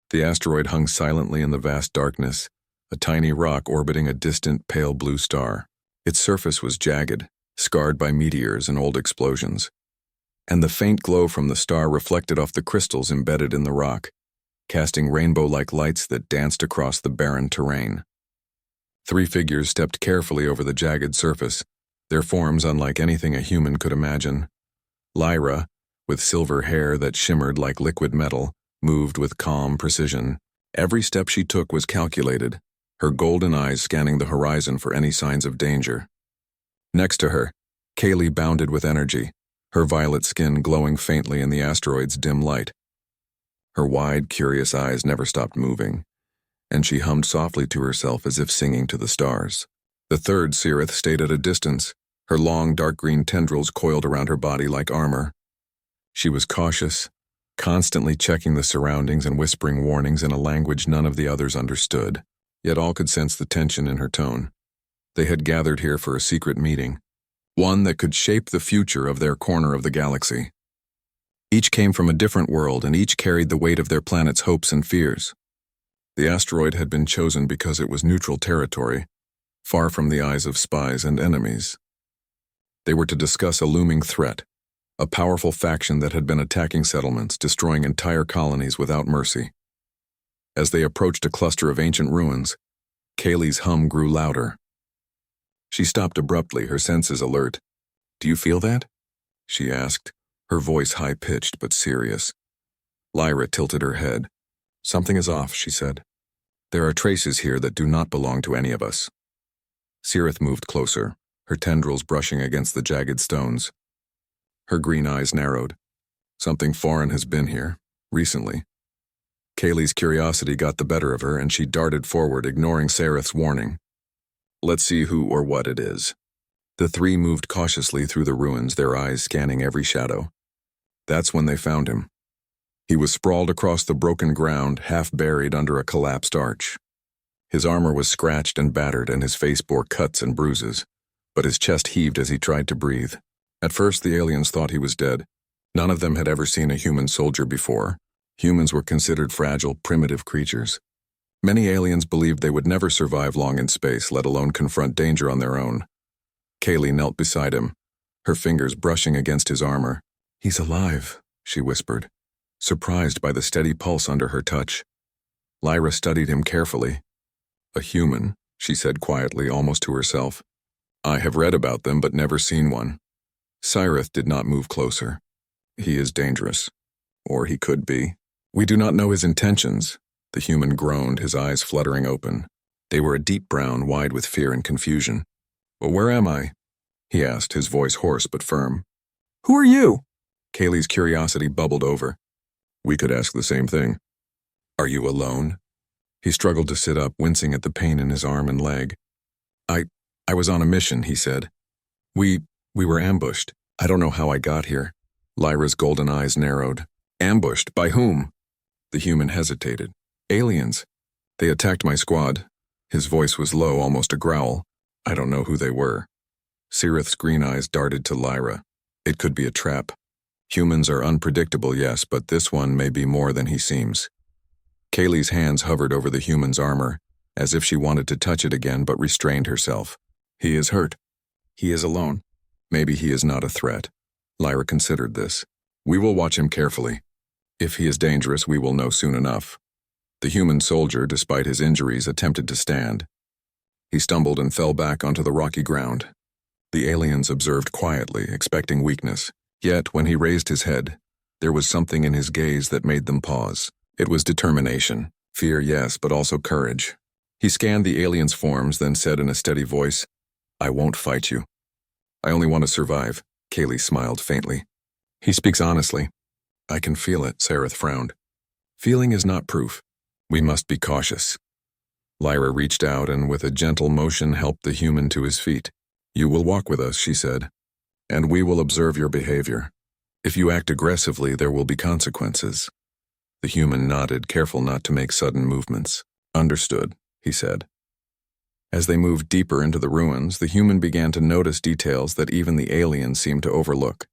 The asteroid hung silently in the vast darkness, a tiny rock orbiting a distant pale blue star. Its surface was jagged, scarred by meteors and old explosions, and the faint glow from the star reflected off the crystals embedded in the rock, casting rainbow-like lights that danced across the barren terrain. Three figures stepped carefully over the jagged surface, their forms unlike anything a human could imagine. Lyra, with silver hair that shimmered like liquid metal, moved with calm precision. Every step she took was calculated, her golden eyes scanning the horizon for any signs of danger. Next to her, Kaylee bounded with energy, her violet skin glowing faintly in the asteroid's dim light. Her wide, curious eyes never stopped moving, and she hummed softly to herself as if singing to the stars. The third Cirith stayed at a distance, her long dark green tendrils coiled around her body like armor. She was cautious, constantly checking the surroundings and whispering warnings in a language none of the others understood, yet all could sense the tension in her tone. They had gathered here for a secret meeting, one that could shape the future of their corner of the galaxy. Each came from a different world, and each carried the weight of their planet's hopes and fears. The asteroid had been chosen because it was neutral territory, far from the eyes of spies and enemies. They were to discuss a looming threat, a powerful faction that had been attacking settlements, destroying entire colonies without mercy. As they approached a cluster of ancient ruins, Kaylee's hum grew louder. She stopped abruptly, her senses alert. "Do you feel that?" she asked, her voice high-pitched but serious. Lyra tilted her head. "Something is off," she said. "There are traces here that do not belong to any of us." Cirith moved closer, her tendrils brushing against the jagged stones. Her green eyes narrowed. Something foreign has been here, recently. Kaylee's curiosity got the better of her, and she darted forward, ignoring Cirith's warning. "Let's see who or what it is." The three moved cautiously through the ruins, their eyes scanning every shadow. That's when they found him. He was sprawled across the broken ground, half buried under a collapsed arch. His armor was scratched and battered, and his face bore cuts and bruises, but his chest heaved as he tried to breathe. At first, the aliens thought he was dead. None of them had ever seen a human soldier before. Humans were considered fragile, primitive creatures. Many aliens believed they would never survive long in space, let alone confront danger on their own. Kaylee knelt beside him, her fingers brushing against his armor. "He's alive," she whispered, surprised by the steady pulse under her touch. Lyra studied him carefully. "A human," she said quietly, almost to herself. "I have read about them but never seen one." Cirith did not move closer. "He is dangerous. Or he could be. We do not know his intentions." The human groaned, his eyes fluttering open. They were a deep brown, wide with fear and confusion. "Well, where am I?" he asked, his voice hoarse but firm. "Who are you?" Kaylee's curiosity bubbled over. We could ask the same thing. "Are you alone?" He struggled to sit up, wincing at the pain in his arm and leg. I was on a mission," he said. We were ambushed. I don't know how I got here." Lyra's golden eyes narrowed. "Ambushed? By whom?" The human hesitated. "Aliens. They attacked my squad." His voice was low, almost a growl. "I don't know who they were." Cirith's green eyes darted to Lyra. "It could be a trap. Humans are unpredictable, yes, but this one may be more than he seems." Kaylee's hands hovered over the human's armor, as if she wanted to touch it again but restrained herself. "He is hurt. He is alone. Maybe he is not a threat." Lyra considered this. "We will watch him carefully. If he is dangerous, we will know soon enough." The human soldier, despite his injuries, attempted to stand. He stumbled and fell back onto the rocky ground. The aliens observed quietly, expecting weakness. Yet, when he raised his head, there was something in his gaze that made them pause. It was determination. Fear, yes, but also courage. He scanned the aliens' forms, then said in a steady voice, "I won't fight you. I only want to survive." Kaylee smiled faintly. "He speaks honestly." "I can feel it," Cirith frowned. "Feeling is not proof. We must be cautious." Lyra reached out and with a gentle motion helped the human to his feet. "You will walk with us," she said, "and we will observe your behavior. If you act aggressively, there will be consequences." The human nodded, careful not to make sudden movements. "Understood," he said. As they moved deeper into the ruins, the human began to notice details that even the alien seemed to overlook.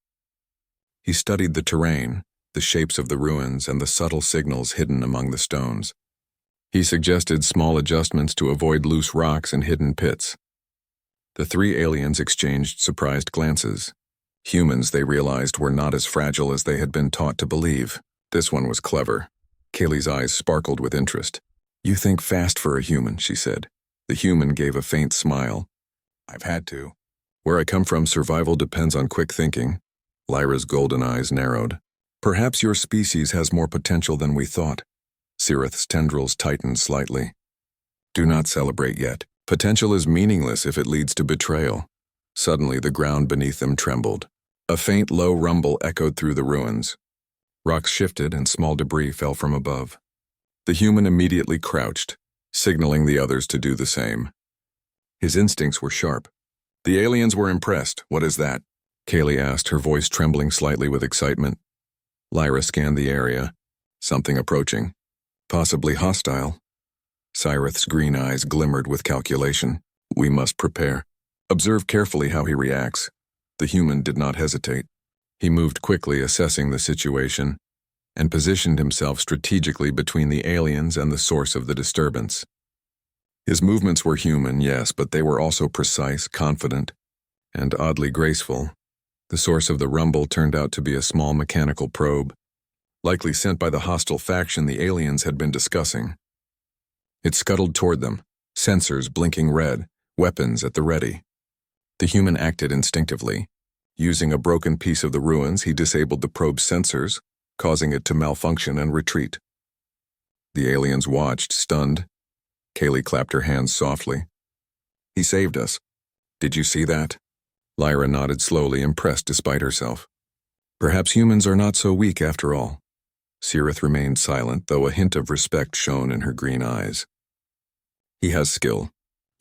He studied the terrain, the shapes of the ruins and the subtle signals hidden among the stones. He suggested small adjustments to avoid loose rocks and hidden pits. The three aliens exchanged surprised glances. Humans, they realized, were not as fragile as they had been taught to believe. This one was clever. Kaylee's eyes sparkled with interest. "You think fast for a human," she said. The human gave a faint smile. "I've had to. Where I come from, survival depends on quick thinking." Lyra's golden eyes narrowed. "Perhaps your species has more potential than we thought." Sirith's tendrils tightened slightly. "Do not celebrate yet. Potential is meaningless if it leads to betrayal." Suddenly, the ground beneath them trembled. A faint, low rumble echoed through the ruins. Rocks shifted and small debris fell from above. The human immediately crouched, signaling the others to do the same. His instincts were sharp. "The aliens were impressed. What is that?" Kaylee asked, her voice trembling slightly with excitement. Lyra scanned the area. Something approaching. Possibly hostile. Sirith's green eyes glimmered with calculation. "We must prepare. Observe carefully how he reacts." The human did not hesitate. He moved quickly, assessing the situation, and positioned himself strategically between the aliens and the source of the disturbance. His movements were human, yes, but they were also precise, confident, and oddly graceful. The source of the rumble turned out to be a small mechanical probe, likely sent by the hostile faction the aliens had been discussing. It scuttled toward them, sensors blinking red, weapons at the ready. The human acted instinctively. Using a broken piece of the ruins, he disabled the probe's sensors, causing it to malfunction and retreat. The aliens watched, stunned. Kaylee clapped her hands softly. "He saved us. Did you see that?" Lyra nodded slowly, impressed despite herself. "Perhaps humans are not so weak after all." Sirith remained silent, though a hint of respect shone in her green eyes. "He has skill.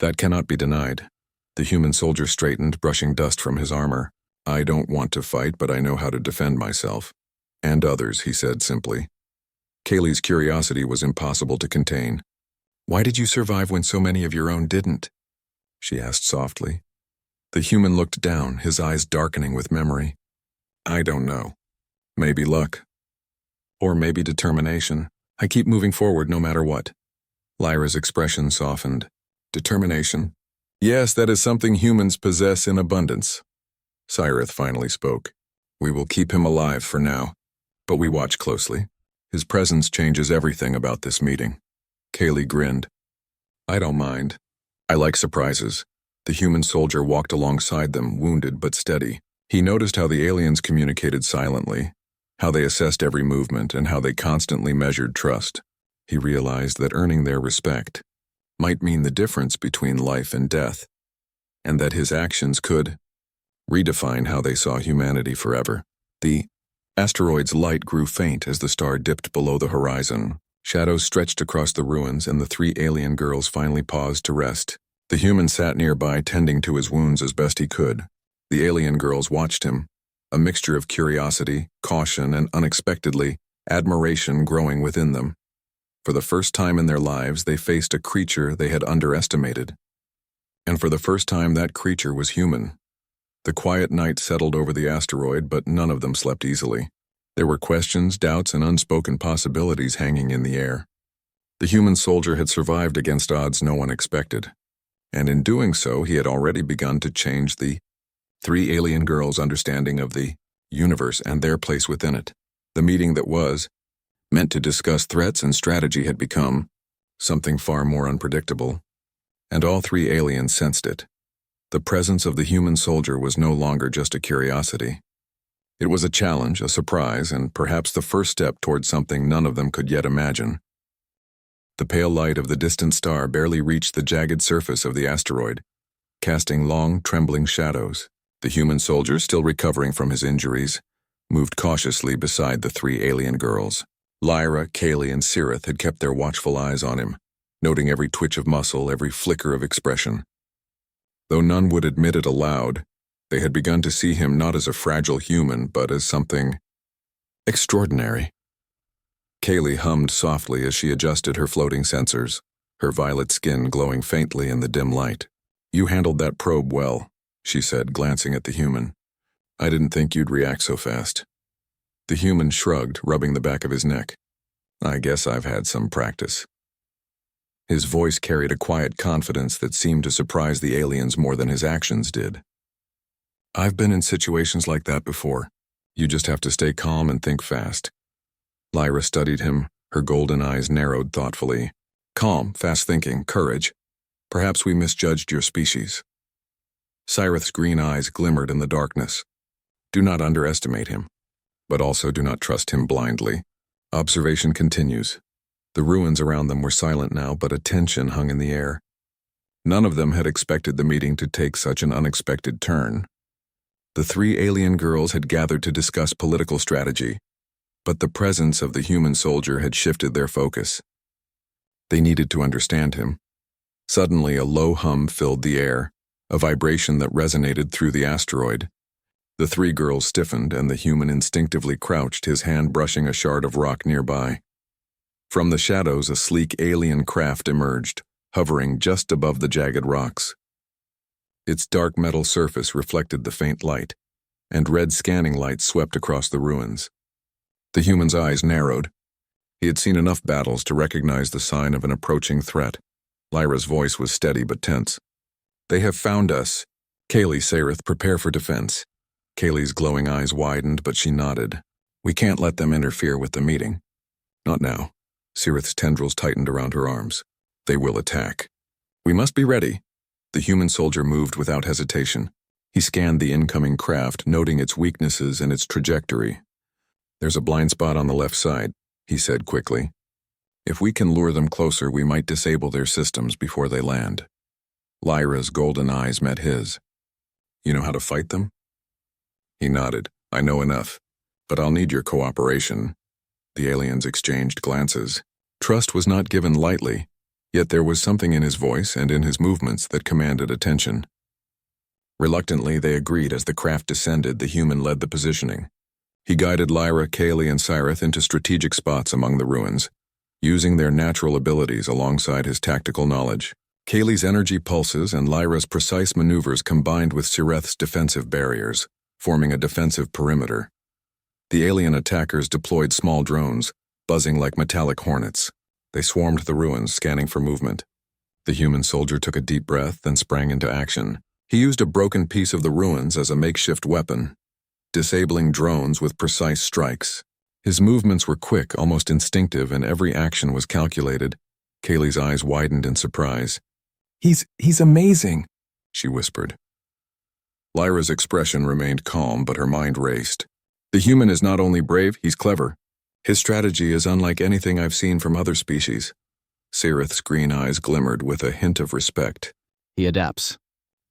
That cannot be denied." The human soldier straightened, brushing dust from his armor. "I don't want to fight, but I know how to defend myself. And others," he said simply. Kaylee's curiosity was impossible to contain. "Why did you survive when so many of your own didn't?" she asked softly. The human looked down, his eyes darkening with memory. "I don't know. Maybe luck. Or maybe determination. I keep moving forward no matter what." Lyra's expression softened. "Determination? Yes, that is something humans possess in abundance." Sirith finally spoke. "We will keep him alive for now, but we watch closely. His presence changes everything about this meeting." Kaylee grinned. "I don't mind. I like surprises." The human soldier walked alongside them, wounded but steady. He noticed how the aliens communicated silently, how they assessed every movement, and how they constantly measured trust. He realized that earning their respect might mean the difference between life and death, and that his actions could redefine how they saw humanity forever. The asteroid's light grew faint as the star dipped below the horizon. Shadows stretched across the ruins, and the three alien girls finally paused to rest. The human sat nearby, tending to his wounds as best he could. The alien girls watched him, a mixture of curiosity, caution, and unexpectedly, admiration growing within them. For the first time in their lives, they faced a creature they had underestimated. And for the first time, that creature was human. The quiet night settled over the asteroid, but none of them slept easily. There were questions, doubts, and unspoken possibilities hanging in the air. The human soldier had survived against odds no one expected, and in doing so, he had already begun to change the three alien girls' understanding of the universe and their place within it. The meeting that was meant to discuss threats and strategy had become something far more unpredictable, and all three aliens sensed it. The presence of the human soldier was no longer just a curiosity. It was a challenge, a surprise, and perhaps the first step towards something none of them could yet imagine. The pale light of the distant star barely reached the jagged surface of the asteroid, casting long, trembling shadows. The human soldier, still recovering from his injuries, moved cautiously beside the three alien girls. Lyra, Kaylee, and Sirith had kept their watchful eyes on him, noting every twitch of muscle, every flicker of expression. Though none would admit it aloud, they had begun to see him not as a fragile human, but as something extraordinary. Kaylee hummed softly as she adjusted her floating sensors, her violet skin glowing faintly in the dim light. "You handled that probe well," she said, glancing at the human. "I didn't think you'd react so fast." The human shrugged, rubbing the back of his neck. I guess I've had some practice. His voice carried a quiet confidence that seemed to surprise the aliens more than his actions did. I've been in situations like that before. You just have to stay calm and think fast. Lyra studied him, her golden eyes narrowed thoughtfully. Calm, fast thinking, courage. Perhaps we misjudged your species. Cyrith's green eyes glimmered in the darkness. Do not underestimate him, but also do not trust him blindly. Observation continues. The ruins around them were silent now, but a tension hung in the air. None of them had expected the meeting to take such an unexpected turn. The three alien girls had gathered to discuss political strategy, but the presence of the human soldier had shifted their focus. They needed to understand him. Suddenly, a low hum filled the air, a vibration that resonated through the asteroid. The three girls stiffened, and the human instinctively crouched, his hand brushing a shard of rock nearby. From the shadows, a sleek alien craft emerged, hovering just above the jagged rocks. Its dark metal surface reflected the faint light, and red scanning lights swept across the ruins. The human's eyes narrowed. He had seen enough battles to recognize the sign of an approaching threat. Lyra's voice was steady but tense. They have found us. Kaylee, Sarith, prepare for defense. Kaylee's glowing eyes widened, but she nodded. We can't let them interfere with the meeting. Not now. Sarith's tendrils tightened around her arms. They will attack. We must be ready. The human soldier moved without hesitation. He scanned the incoming craft, noting its weaknesses and its trajectory. There's a blind spot on the left side, he said quickly. If we can lure them closer, we might disable their systems before they land. Lyra's golden eyes met his. You know how to fight them? He nodded. I know enough, but I'll need your cooperation. The aliens exchanged glances. Trust was not given lightly, yet there was something in his voice and in his movements that commanded attention. Reluctantly, they agreed. As the craft descended, the human led the positioning. He guided Lyra, Kaylee, and Cyrith into strategic spots among the ruins, using their natural abilities alongside his tactical knowledge. Kaylee's energy pulses and Lyra's precise maneuvers combined with Cyrith's defensive barriers, forming a defensive perimeter. The alien attackers deployed small drones, buzzing like metallic hornets. They swarmed the ruins, scanning for movement. The human soldier took a deep breath, then sprang into action. He used a broken piece of the ruins as a makeshift weapon, disabling drones with precise strikes. His movements were quick, almost instinctive, and every action was calculated. Kaylee's eyes widened in surprise. He's amazing, she whispered. Lyra's expression remained calm, but her mind raced. The human is not only brave, he's clever. His strategy is unlike anything I've seen from other species. Cyrith's green eyes glimmered with a hint of respect. He adapts.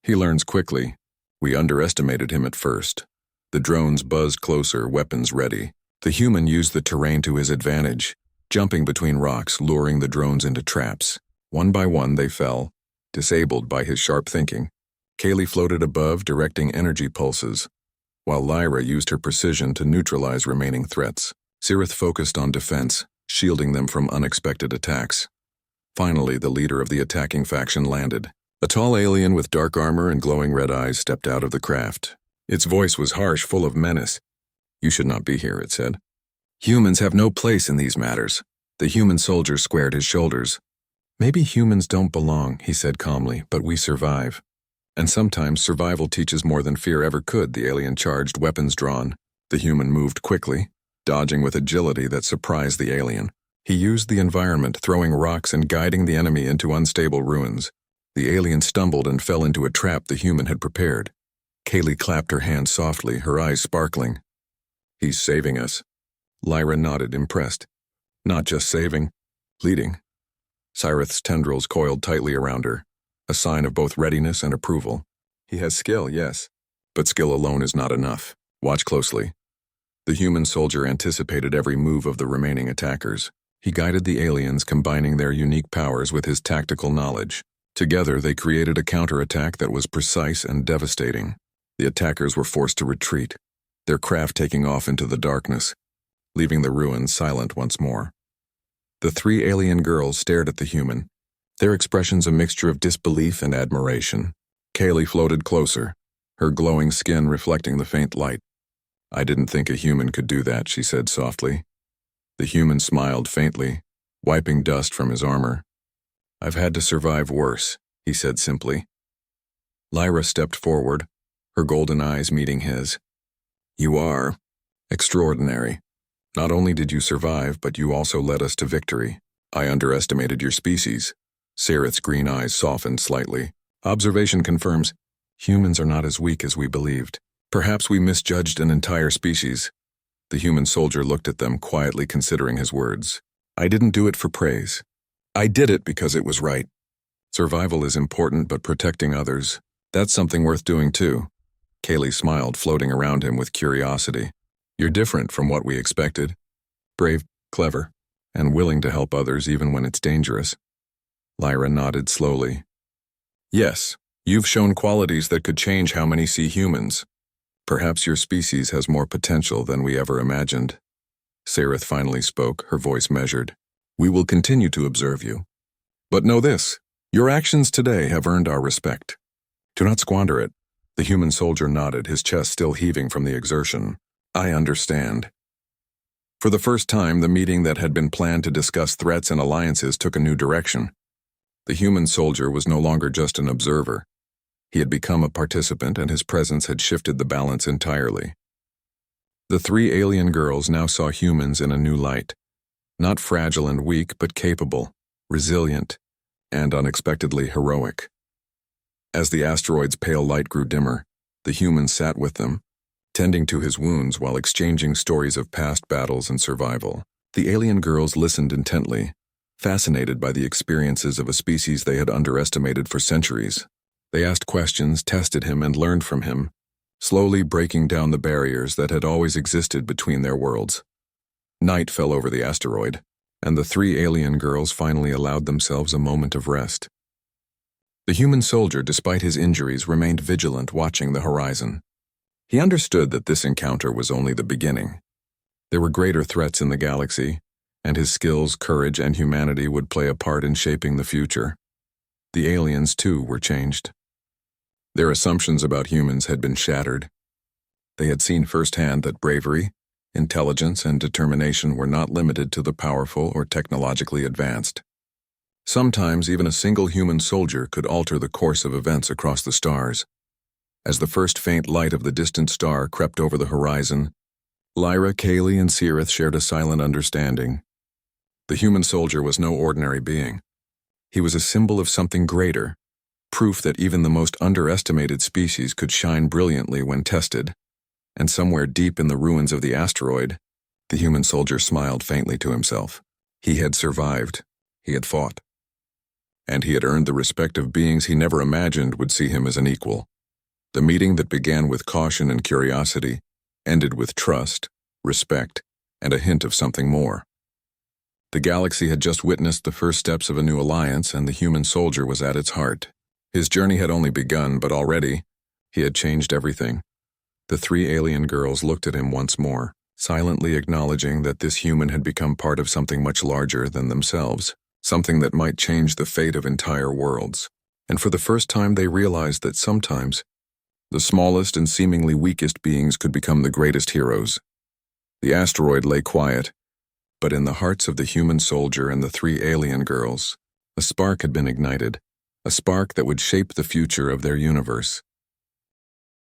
He learns quickly. We underestimated him at first. The drones buzzed closer, weapons ready. The human used the terrain to his advantage, jumping between rocks, luring the drones into traps. One by one they fell, disabled by his sharp thinking. Kaylee floated above, directing energy pulses, while Lyra used her precision to neutralize remaining threats. Cyrith focused on defense, shielding them from unexpected attacks. Finally, the leader of the attacking faction landed. A tall alien with dark armor and glowing red eyes stepped out of the craft. Its voice was harsh, full of menace. You should not be here, it said. Humans have no place in these matters. The human soldier squared his shoulders. Maybe humans don't belong, he said calmly, but we survive. And sometimes survival teaches more than fear ever could. The alien charged, weapons drawn. The human moved quickly, dodging with agility that surprised the alien. He used the environment, throwing rocks and guiding the enemy into unstable ruins. The alien stumbled and fell into a trap the human had prepared. Kaylee clapped her hands softly, her eyes sparkling. He's saving us. Lyra nodded, impressed. Not just saving, leading. Cyrith's tendrils coiled tightly around her, a sign of both readiness and approval. He has skill, yes, but skill alone is not enough. Watch closely. The human soldier anticipated every move of the remaining attackers. He guided the aliens, combining their unique powers with his tactical knowledge. Together, they created a counterattack that was precise and devastating. The attackers were forced to retreat, their craft taking off into the darkness, leaving the ruins silent once more. The three alien girls stared at the human, their expressions a mixture of disbelief and admiration. Kaylee floated closer, her glowing skin reflecting the faint light. "I didn't think a human could do that," she said softly. The human smiled faintly, wiping dust from his armor. "I've had to survive worse," he said simply. Lyra stepped forward, her golden eyes meeting his. "You are extraordinary. Not only did you survive, but you also led us to victory. I underestimated your species." Sareth's green eyes softened slightly. "Observation confirms humans are not as weak as we believed. Perhaps we misjudged an entire species." The human soldier looked at them, quietly considering his words. "I didn't do it for praise. I did it because it was right. Survival is important, but protecting others, that's something worth doing too." Kaylee smiled, floating around him with curiosity. "You're different from what we expected. Brave, clever, and willing to help others even when it's dangerous." Lyra nodded slowly. "Yes, you've shown qualities that could change how many see humans. Perhaps your species has more potential than we ever imagined." Sareth finally spoke, her voice measured. "We will continue to observe you. But know this, your actions today have earned our respect. Do not squander it." The human soldier nodded, his chest still heaving from the exertion. "I understand." For the first time, the meeting that had been planned to discuss threats and alliances took a new direction. The human soldier was no longer just an observer. He had become a participant, and his presence had shifted the balance entirely. The three alien girls now saw humans in a new light. Not fragile and weak, but capable, resilient, and unexpectedly heroic. As the asteroid's pale light grew dimmer, the humans sat with them, tending to his wounds while exchanging stories of past battles and survival. The alien girls listened intently, fascinated by the experiences of a species they had underestimated for centuries. They asked questions, tested him, and learned from him, slowly breaking down the barriers that had always existed between their worlds. Night fell over the asteroid, and the three alien girls finally allowed themselves a moment of rest. The human soldier, despite his injuries, remained vigilant, watching the horizon. He understood that this encounter was only the beginning. There were greater threats in the galaxy, and his skills, courage, and humanity would play a part in shaping the future. The aliens, too, were changed. Their assumptions about humans had been shattered. They had seen firsthand that bravery, intelligence, and determination were not limited to the powerful or technologically advanced. Sometimes even a single human soldier could alter the course of events across the stars. As the first faint light of the distant star crept over the horizon, Lyra, Kaylee, and Sareth shared a silent understanding. The human soldier was no ordinary being. He was a symbol of something greater, proof that even the most underestimated species could shine brilliantly when tested. And somewhere deep in the ruins of the asteroid, the human soldier smiled faintly to himself. He had survived. He had fought. And he had earned the respect of beings he never imagined would see him as an equal. The meeting that began with caution and curiosity ended with trust, respect, and a hint of something more. The galaxy had just witnessed the first steps of a new alliance, and the human soldier was at its heart. His journey had only begun, but already he had changed everything. The three alien girls looked at him once more, silently acknowledging that this human had become part of something much larger than themselves, something that might change the fate of entire worlds. And for the first time they realized that sometimes the smallest and seemingly weakest beings could become the greatest heroes. The asteroid lay quiet, but in the hearts of the human soldier and the three alien girls, a spark had been ignited, a spark that would shape the future of their universe.